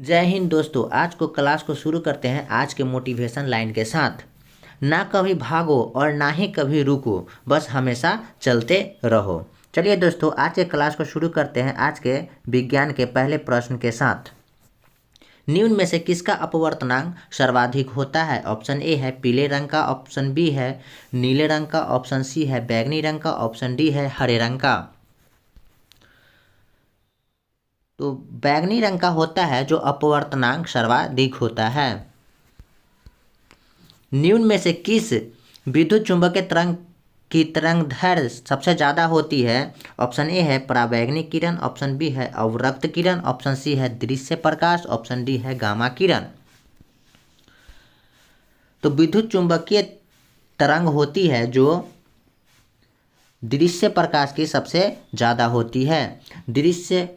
जय हिंद दोस्तों। आज को क्लास को शुरू करते हैं आज के मोटिवेशन लाइन के साथ। ना कभी भागो और ना ही कभी रुको, बस हमेशा चलते रहो। चलिए दोस्तों, आज के क्लास को शुरू करते हैं आज के विज्ञान के पहले प्रश्न के साथ। निम्न में से किसका अपवर्तनांक सर्वाधिक होता है? ऑप्शन ए है पीले रंग का, ऑप्शन बी है नीले रंग का, ऑप्शन सी है बैंगनी रंग का, ऑप्शन डी है हरे रंग का। तो बैंगनी रंग का होता है जो अपवर्तनांक सर्वाधिक होता है। निम्न में से किस विद्युत चुंबकीय तरंग की तरंगदैर्घ्य सबसे ज़्यादा होती है? ऑप्शन ए है पराबैंगनी किरण, ऑप्शन बी है अवरक्त किरण, ऑप्शन सी है दृश्य प्रकाश, ऑप्शन डी है गामा किरण। तो विद्युत चुंबकीय तरंग होती है जो दृश्य प्रकाश की सबसे ज़्यादा होती है। दृश्य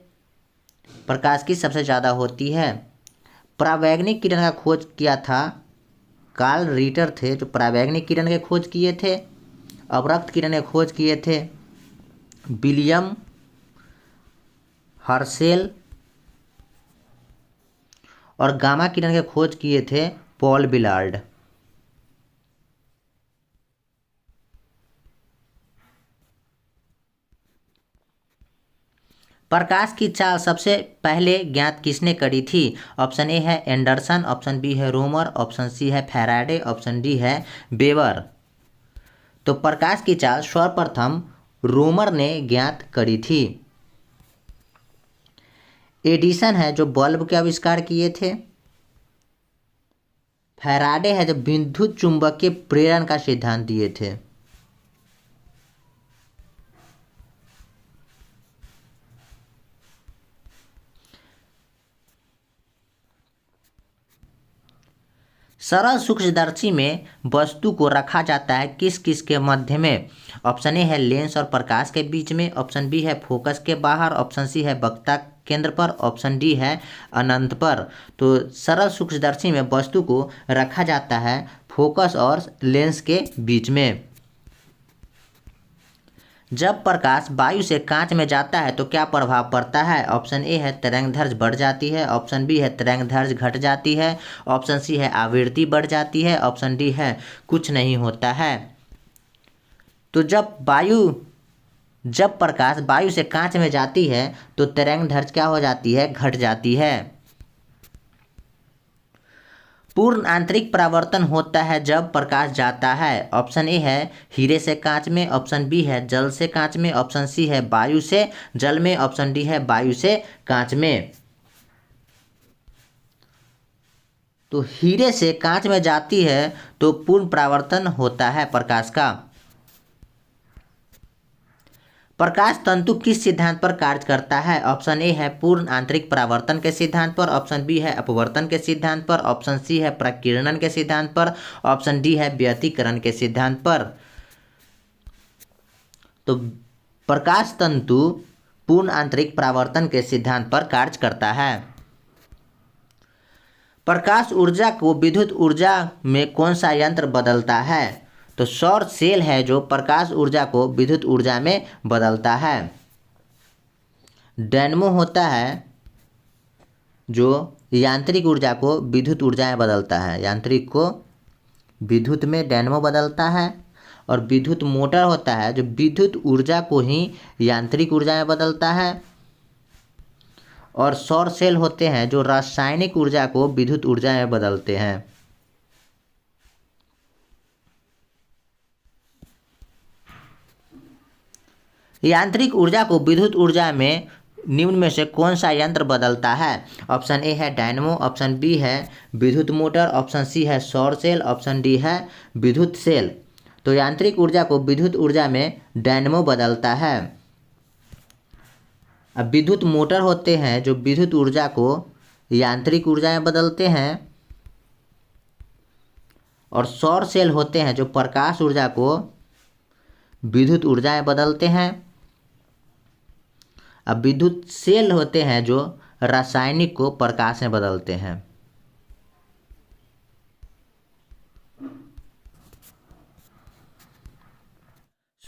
प्रकाश की सबसे ज़्यादा होती है। पराबैंगनी किरण का खोज किया था कार्ल रिटर थे, जो पराबैंगनी किरण के खोज किए थे। अवरक्त किरण के खोज किए थे विलियम हर्शेल, और गामा किरण के खोज किए थे पॉल बिलार्ड। प्रकाश की चाल सबसे पहले ज्ञात किसने करी थी? ऑप्शन ए है एंडरसन, ऑप्शन बी है रोमर, ऑप्शन सी है फैराडे, ऑप्शन डी है वेबर। तो प्रकाश की चाल सर्वप्रथम रोमर ने ज्ञात करी थी। एडिसन है जो बल्ब के आविष्कार किए थे। फैराडे है जो विद्युत चुंबकीय प्रेरण का सिद्धांत दिए थे। सरल सूक्ष्मदर्शी में वस्तु को रखा जाता है किस किस के मध्य में? ऑप्शन ए है लेंस और प्रकाश के बीच में, ऑप्शन बी है फोकस के बाहर, ऑप्शन सी है वक्ता केंद्र पर, ऑप्शन डी है अनंत पर। तो सरल सूक्ष्मदर्शी में वस्तु को रखा जाता है फोकस और लेंस के बीच में। जब प्रकाश वायु से कांच में जाता है तो क्या प्रभाव पड़ता है? ऑप्शन ए है तरंगदैर्घ्य बढ़ जाती है, ऑप्शन बी है तरंगदैर्घ्य घट जाती है, ऑप्शन सी है आवृत्ति बढ़ जाती है, ऑप्शन डी है कुछ नहीं होता है। तो जब प्रकाश वायु से कांच में जाती है तो तरंगदैर्घ्य क्या हो जाती है? घट जाती है। पूर्ण आंतरिक परावर्तन होता है जब प्रकाश जाता है। ऑप्शन ए है हीरे से कांच में, ऑप्शन बी है जल से कांच में, ऑप्शन सी है वायु से जल में, ऑप्शन डी है वायु से कांच में। तो हीरे से कांच में जाती है तो पूर्ण परावर्तन होता है प्रकाश का। प्रकाश तंतु किस सिद्धांत पर कार्य करता है? ऑप्शन ए है पूर्ण आंतरिक परावर्तन के सिद्धांत पर, ऑप्शन बी है अपवर्तन के सिद्धांत पर, ऑप्शन सी है प्रकीर्णन के सिद्धांत पर, ऑप्शन डी है व्यतिकरण के सिद्धांत पर। तो प्रकाश तंतु पूर्ण आंतरिक परावर्तन के सिद्धांत पर कार्य करता है। प्रकाश ऊर्जा को विद्युत ऊर्जा में कौन सा यंत्र बदलता है? तो सौर सेल है जो प्रकाश ऊर्जा को विद्युत ऊर्जा में बदलता है। डायनेमो होता है जो यांत्रिक ऊर्जा को विद्युत ऊर्जा में बदलता है। यांत्रिक को विद्युत में डायनेमो बदलता है। और विद्युत मोटर होता है जो विद्युत ऊर्जा को ही यांत्रिक ऊर्जा में बदलता है। और सौर सेल होते हैं जो रासायनिक ऊर्जा को विद्युत ऊर्जा में बदलते हैं। यांत्रिक ऊर्जा को विद्युत ऊर्जा में निम्न में से कौन सा यंत्र बदलता है? ऑप्शन ए है डायनेमो, ऑप्शन बी है विद्युत मोटर, ऑप्शन सी है सौर सेल, ऑप्शन डी है विद्युत सेल। तो यांत्रिक ऊर्जा को विद्युत ऊर्जा में डायनेमो बदलता है। अब विद्युत मोटर होते हैं जो विद्युत ऊर्जा को यांत्रिक ऊर्जा में बदलते हैं। और सौर सेल होते हैं जो प्रकाश ऊर्जा को विद्युत ऊर्जा में बदलते हैं। अब विद्युत सेल होते हैं जो रासायनिक को प्रकाश में बदलते हैं।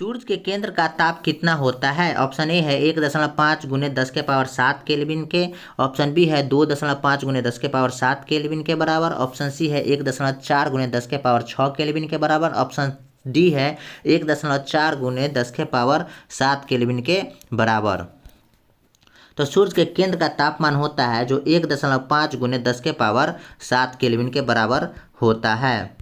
सूर्य के केंद्र का ताप कितना होता है? ऑप्शन ए है 1.5 गुने 10 के पावर 7 केल्विन के। ऑप्शन बी है 2.5 गुने 10 के पावर 7 केल्विन के बराबर। ऑप्शन सी है 1.4 गुने 10 के पावर 6 केल्विन के बराबर। ऑप्शन डी है 1.4 गुने 10 के पावर 7 केल्विन के बराबर। तो सूर्य के केंद्र का तापमान होता है जो 1.5 गुने 10 के पावर 7 केल्विन के बराबर होता है।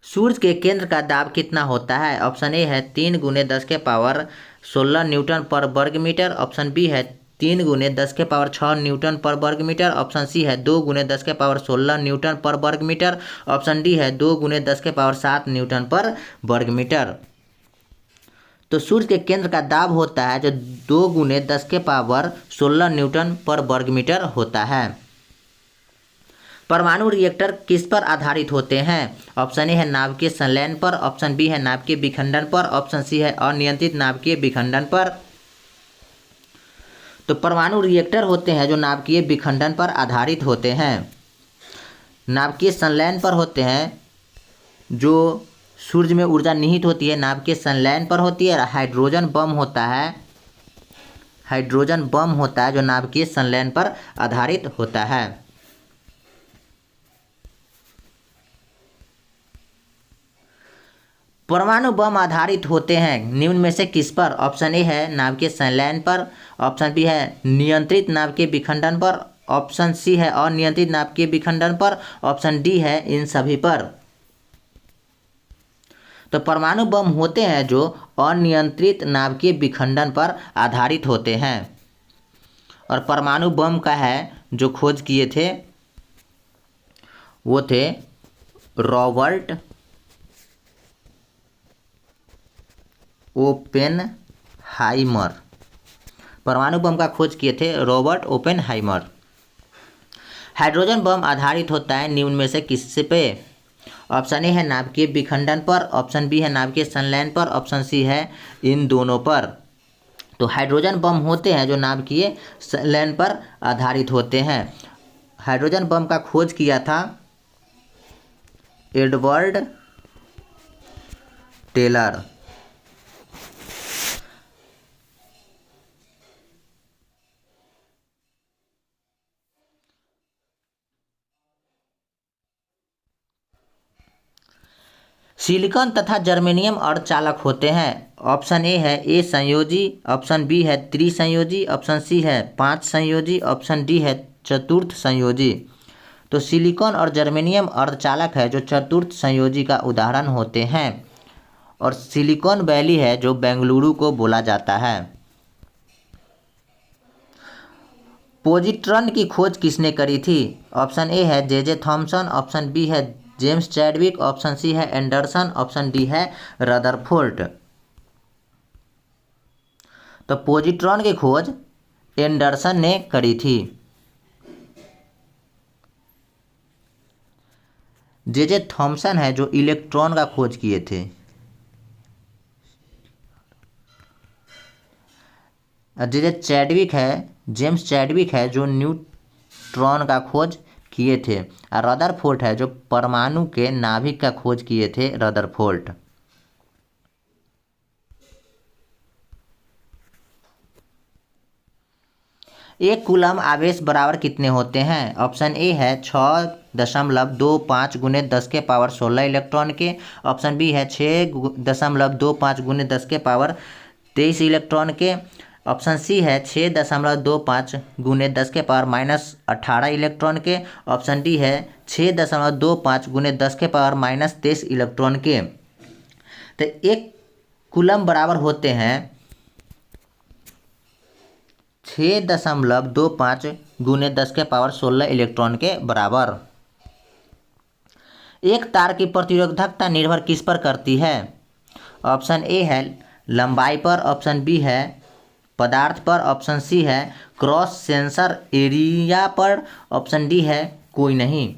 सूर्य के केंद्र का दाब कितना होता है? ऑप्शन ए है 3 गुने 10 के पावर 16 न्यूटन पर वर्ग मीटर। ऑप्शन बी है 3 गुने 10 के पावर 6 न्यूटन पर वर्ग मीटर। ऑप्शन सी है 2 गुने 10 के पावर 16 न्यूटन पर वर्ग मीटर। ऑप्शन डी है 2 गुने 10 के पावर 7 न्यूटन पर वर्ग मीटर। तो सूर्य के केंद्र का दाब होता है जो 2 गुने 10 के पावर 16 न्यूटन पर वर्ग मीटर होता है। परमाणु रिएक्टर किस पर आधारित होते हैं? ऑप्शन ए है नाभिकीय संलयन पर। ऑप्शन बी है नाभिकीय विखंडन पर। ऑप्शन सी है अनियंत्रित नाभिकीय विखंडन पर। तो परमाणु रिएक्टर होते हैं जो नाभिकीय विखंडन पर आधारित होते हैं। नाभिकीय संलयन पर होते हैं जो सूर्य में ऊर्जा निहित होती है, नाभिकीय संलयन पर होती है। हाइड्रोजन बम होता है, हाइड्रोजन बम होता है जो नाभिकीय संलयन पर आधारित होता है। परमाणु बम आधारित होते हैं निम्न में से किस पर? ऑप्शन ए है नाभिकीय संलयन पर। ऑप्शन बी है नियंत्रित नाभिकीय विखंडन पर। ऑप्शन सी है अनियंत्रित नाभिकीय विखंडन पर। ऑप्शन डी है इन सभी पर। तो परमाणु बम होते हैं जो अनियंत्रित नाभिकीय विखंडन पर आधारित होते हैं। और परमाणु बम का है जो खोज किए थे वो थे रॉबर्ट ओपेनहाइमर। परमाणु बम का खोज किए थे रॉबर्ट ओपेनहाइमर। हाइड्रोजन बम आधारित होता है निम्न में से किस पे? ऑप्शन ए है नाभिकीय विखंडन पर। ऑप्शन बी है नाभिकीय संलयन पर। ऑप्शन सी है इन दोनों पर। तो हाइड्रोजन बम होते हैं जो नाभिकीय संलयन पर आधारित होते हैं। हाइड्रोजन बम का खोज किया था एडवर्ड टेलर। सिलिकॉन तथा जर्मेनियम अर्धचालक होते हैं। ऑप्शन ए है ए संयोजी। ऑप्शन बी है त्रिसंयोजी। ऑप्शन सी है 5 संयोजी। ऑप्शन डी है चतुर्थ संयोजी। तो सिलिकॉन और जर्मेनियम अर्धचालक है जो चतुर्थ संयोजी का उदाहरण होते हैं। और सिलिकॉन वैली है जो बेंगलुरु को बोला जाता है। पॉजिट्रॉन की खोज किसने करी थी? ऑप्शन ए है जे थॉमसन। ऑप्शन बी है जेम्स चैडविक। ऑप्शन सी है एंडरसन। ऑप्शन डी है रदरफोर्ड। तो पॉजिट्रॉन की खोज एंडरसन ने करी थी। जे थॉमसन है जो इलेक्ट्रॉन का खोज किए थे। जे चैडविक है, जेम्स चैडविक है जो न्यूट्रॉन का खोज किए थे। और रदरफोर्ड है जो परमाणु के नाभिक का खोज किए थे रदरफोर्ड। एक कूलम आवेश बराबर कितने होते हैं? ऑप्शन ए है 6.25 गुने 10 के पावर 16 इलेक्ट्रॉन के। ऑप्शन बी है 6.25 गुने 10 के पावर 23 इलेक्ट्रॉन के। ऑप्शन सी है 6.25 गुने 10 के पावर -18 इलेक्ट्रॉन के। ऑप्शन डी है 6.25 गुने 10 के पावर -23 इलेक्ट्रॉन के। तो एक कूलम बराबर होते हैं 6.25 गुने 10 के पावर 16 इलेक्ट्रॉन के बराबर। एक तार की प्रतिरोधकता निर्भर किस पर करती है? ऑप्शन ए है लंबाई पर। ऑप्शन बी है पदार्थ पर। ऑप्शन सी है क्रॉस सेंसर एरिया पर। ऑप्शन डी है कोई नहीं।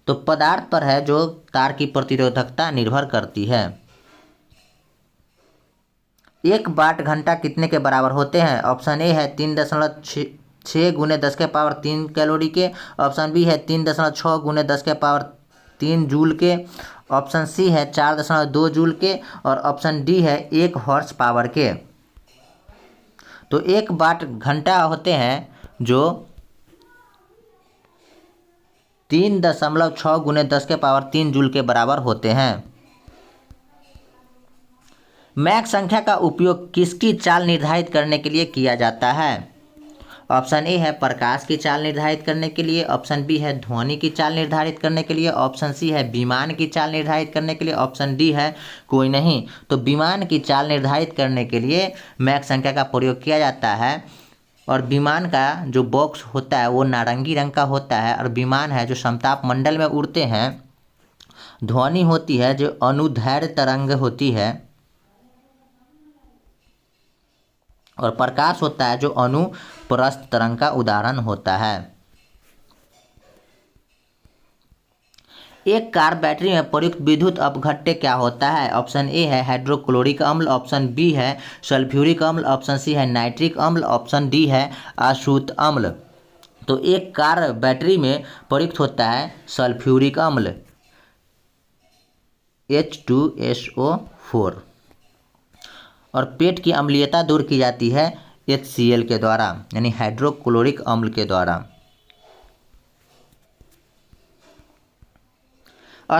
तो पदार्थ पर है जो तार की प्रतिरोधकता निर्भर करती है। 1 वाट घंटा कितने के बराबर होते हैं? ऑप्शन ए है 3.6 गुने 10 के पावर 3 कैलोरी के। ऑप्शन बी है 3.6 गुने 10 के पावर जूल के, ऑप्शन सी है 4.2 जूल के, और ऑप्शन डी है 1 हॉर्स पावर के। तो 1 वाट घंटा होते हैं जो 3.6 गुने 10⁻³ जूल के बराबर होते हैं। मैक संख्या का उपयोग किसकी चाल निर्धारित करने के लिए किया जाता है? ऑप्शन ए है प्रकाश की चाल निर्धारित करने के लिए, ऑप्शन बी है ध्वनि की चाल निर्धारित करने के लिए, ऑप्शन सी है विमान की चाल निर्धारित करने के लिए, ऑप्शन डी है कोई नहीं। तो विमान की चाल निर्धारित करने के लिए मैक संख्या का प्रयोग किया जाता है। और विमान का जो बॉक्स होता है वो नारंगी रंग का होता है, और विमान है जो समताप मंडल में उड़ते हैं। ध्वनि होती है जो अनुदैर्घ्य तरंग होती है, और प्रकाश होता है जो अनुप्रस्थ तरंग का उदाहरण होता है। एक कार बैटरी में प्रयुक्त विद्युत अपघट्य क्या होता है? ऑप्शन ए है हाइड्रोक्लोरिक अम्ल, ऑप्शन बी है सल्फ्यूरिक अम्ल, ऑप्शन सी है नाइट्रिक अम्ल, ऑप्शन डी है अछूत अम्ल। तो एक कार बैटरी में प्रयुक्त होता है सल्फ्यूरिक अम्ल H2SO4, और पेट की अम्लीयता दूर की जाती है HCl के द्वारा, यानी हाइड्रोक्लोरिक अम्ल के द्वारा।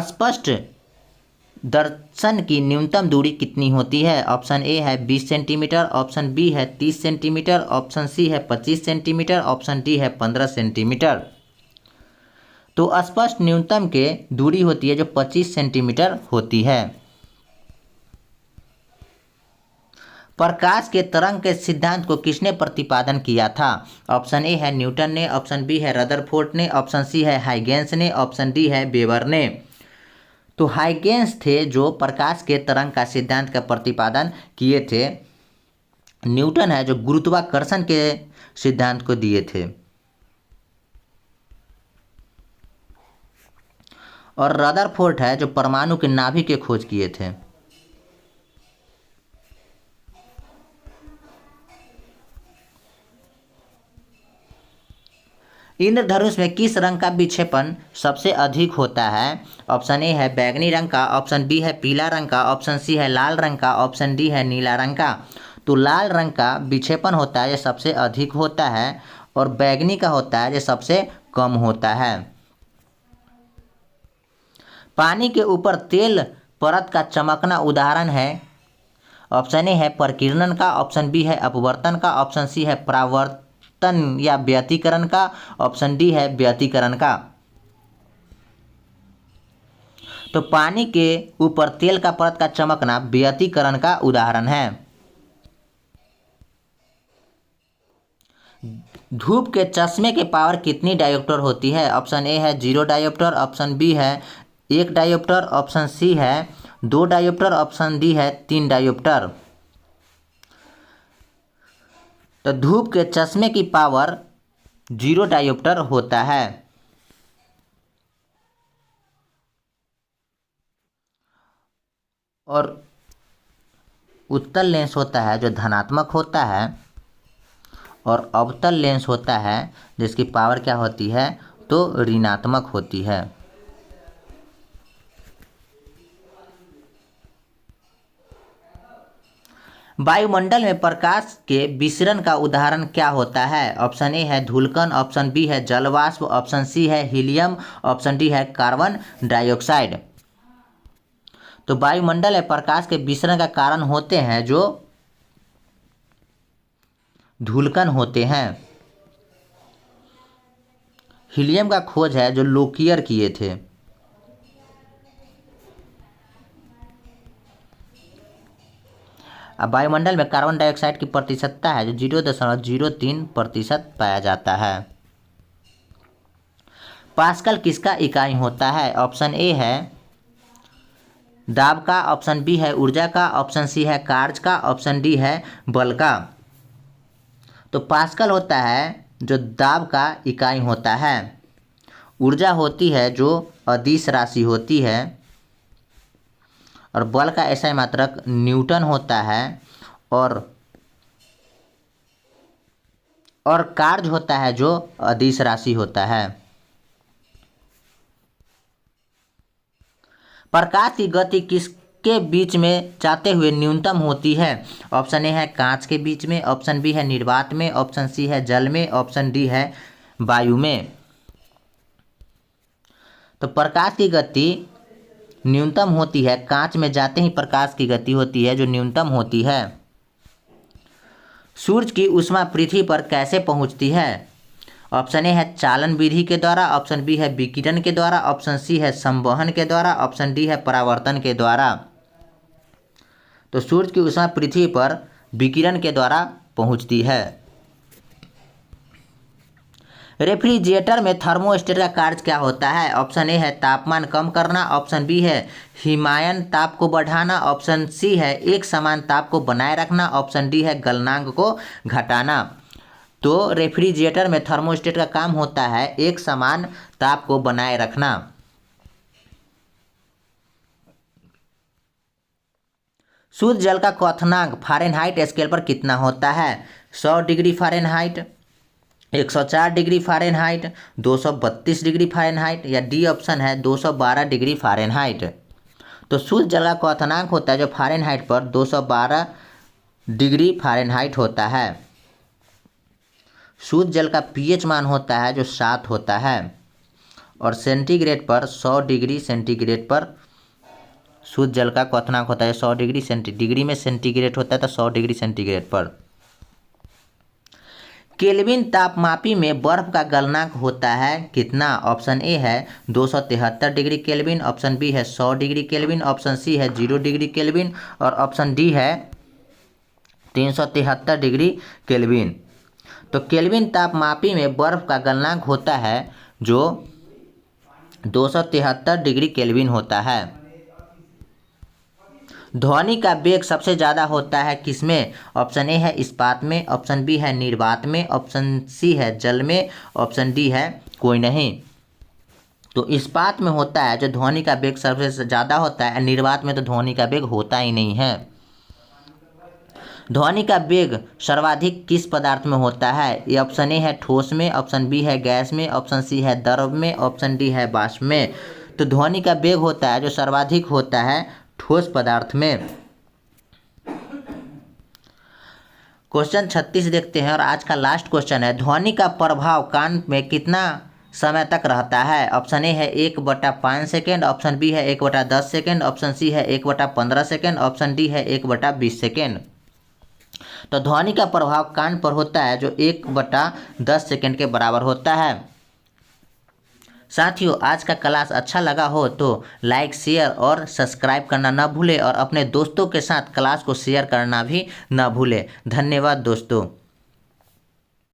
स्पष्ट दर्शन की न्यूनतम दूरी कितनी होती है? ऑप्शन ए है 20 सेंटीमीटर, ऑप्शन बी है 30 सेंटीमीटर, ऑप्शन सी है 25 सेंटीमीटर, ऑप्शन डी है 15 सेंटीमीटर। तो स्पष्ट न्यूनतम के दूरी होती है जो 25 सेंटीमीटर होती है। प्रकाश के तरंग के सिद्धांत को किसने प्रतिपादन किया था? ऑप्शन ए है न्यूटन ने, ऑप्शन बी है रदरफोर्ड ने, ऑप्शन सी है हाइगेंस ने, ऑप्शन डी है वेबर ने। तो हाइगेंस थे जो प्रकाश के तरंग का सिद्धांत का प्रतिपादन किए थे। न्यूटन है जो गुरुत्वाकर्षण के सिद्धांत को दिए थे, और रदरफोर्ड है जो परमाणु के नाभि के खोज किए थे। इंद्रधनुष में किस रंग का विक्षेपण सबसे अधिक होता है? ऑप्शन ए है बैगनी रंग का, ऑप्शन बी है पीला रंग का, ऑप्शन सी है लाल रंग का, ऑप्शन डी है नीला रंग का। तो लाल रंग का विक्षेपण होता है जो सबसे अधिक होता है, और बैगनी का होता है जो सबसे कम होता है। पानी के ऊपर तेल परत का चमकना उदाहरण है। ऑप्शन ए है प्रकीर्णन का, ऑप्शन बी है अपवर्तन का, ऑप्शन सी है परावर्तन या व्यतिकरण का, ऑप्शन डी है व्यतिकरण का। तो पानी के ऊपर तेल का परत का चमकना व्यतिकरण का उदाहरण है। धूप के चश्मे के पावर कितनी डायोप्टर होती है? ऑप्शन ए है 0 डायोप्टर, ऑप्शन बी है 1 डायोप्टर, ऑप्शन सी है 2 डायोप्टर, ऑप्शन डी है 3 डायोप्टर। तो धूप के चश्मे की पावर 0 डायोप्टर होता है। और उत्तल लेंस होता है जो धनात्मक होता है, और अवतल लेंस होता है जिसकी पावर क्या होती है? तो ऋणात्मक होती है। वायुमंडल में प्रकाश के विसरण का उदाहरण क्या होता है? ऑप्शन ए है धूलकण, ऑप्शन बी है जलवाष्प, ऑप्शन सी है हीलियम, ऑप्शन डी है कार्बन डाइऑक्साइड। तो वायुमंडल में प्रकाश के विसरण का कारण होते हैं जो धूलकण होते हैं। हीलियम का खोज है जो लोकियर किए थे। अब वायुमंडल में कार्बन डाइऑक्साइड की प्रतिशतता है जो 0.03% पाया जाता है। पास्कल किसका इकाई होता है? ऑप्शन ए है दाब का, ऑप्शन बी है ऊर्जा का, ऑप्शन सी है कार्य का, ऑप्शन डी है बल का। तो पास्कल होता है जो दाब का इकाई होता है। ऊर्जा होती है जो अदिश राशि होती है, और बल का ऐसा मात्रक न्यूटन होता है, और कार्य होता है जो अदिश राशि होता है। प्रकाश की गति किसके बीच में जाते हुए न्यूनतम होती है? ऑप्शन ए है कांच के बीच में, ऑप्शन बी है निर्वात में, ऑप्शन सी है जल में, ऑप्शन डी है वायु में। तो प्रकाश की गति न्यूनतम होती है, कांच में जाते ही प्रकाश की गति होती है जो न्यूनतम होती है। सूर्य की ऊष्मा पृथ्वी पर कैसे पहुंचती है? ऑप्शन ए है चालन विधि के द्वारा, ऑप्शन बी है विकिरण के द्वारा, ऑप्शन सी है संवहन के द्वारा, ऑप्शन डी है परावर्तन के द्वारा। तो सूर्य की ऊष्मा पृथ्वी पर विकिरण के द्वारा पहुंचती है। रेफ्रिजरेटर में थर्मोस्टेट का कार्य क्या होता है? ऑप्शन ए है तापमान कम करना, ऑप्शन बी है हिमायन ताप को बढ़ाना, ऑप्शन सी है एक समान ताप को बनाए रखना, ऑप्शन डी है गलनांक को घटाना। तो रेफ्रिजरेटर में थर्मोस्टेट का काम होता है एक समान ताप को बनाए रखना। शुद्ध जल का क्वथनांक फ़ारेनहाइट स्केल पर कितना होता है? 100 degree Fahrenheit, 104 degree Fahrenheit, 232 degree Fahrenheit या डी ऑप्शन है 212 डिग्री फ़ारेनहाइट। तो शुद्ध जल का क्वथनांक होता है जो फ़ारेनहाइट पर 212 डिग्री फ़ारेनहाइट होता है। शुद्ध जल का पीएच मान होता है जो 7 होता है और सेंटीग्रेड पर 100 डिग्री सेंटीग्रेड पर शुद्ध जल का क्वथनांक होता है 100 डिग्री डिग्री में सेंटीग्रेड होता है तो 100 डिग्री सेंटीग्रेड पर। केल्विन तापमापी में बर्फ का गलनांक होता है कितना? ऑप्शन ए है 273 डिग्री केल्विन, ऑप्शन बी है 100 डिग्री केल्विन, ऑप्शन सी है 0 डिग्री केल्विन और ऑप्शन डी है 373 डिग्री केल्विन। तो केल्विन तापमापी में बर्फ का गलनांक होता है जो 273 डिग्री केल्विन होता है। ध्वनि का वेग सबसे ज़्यादा होता है किसमें? ऑप्शन ए है इस्पात में, ऑप्शन बी है निर्वात में, ऑप्शन सी है जल में, ऑप्शन डी है कोई नहीं। तो इस्पात में होता है जो ध्वनि का वेग सबसे ज़्यादा होता है, निर्वात में तो ध्वनि का वेग होता ही नहीं है। ध्वनि का वेग सर्वाधिक किस पदार्थ में होता है? ये ऑप्शन ए है ठोस में, ऑप्शन बी है गैस में, ऑप्शन सी है द्रव में, ऑप्शन डी है वाष्प में। तो ध्वनि का वेग होता है जो सर्वाधिक होता है ठोस पदार्थ में। क्वेश्चन 36 देखते हैं और आज का लास्ट क्वेश्चन है, ध्वनि का प्रभाव कान में कितना समय तक रहता है? ऑप्शन ए है 1/5 सेकेंड, ऑप्शन बी है 1/10 सेकेंड, ऑप्शन सी है 1/15 सेकेंड, ऑप्शन डी है 1/20 सेकेंड। तो ध्वनि का प्रभाव कान पर होता है जो 1/10 सेकेंड के बराबर होता है। साथियों, आज का क्लास अच्छा लगा हो तो लाइक शेयर और सब्सक्राइब करना ना भूलें और अपने दोस्तों के साथ क्लास को शेयर करना भी ना भूलें। धन्यवाद दोस्तों।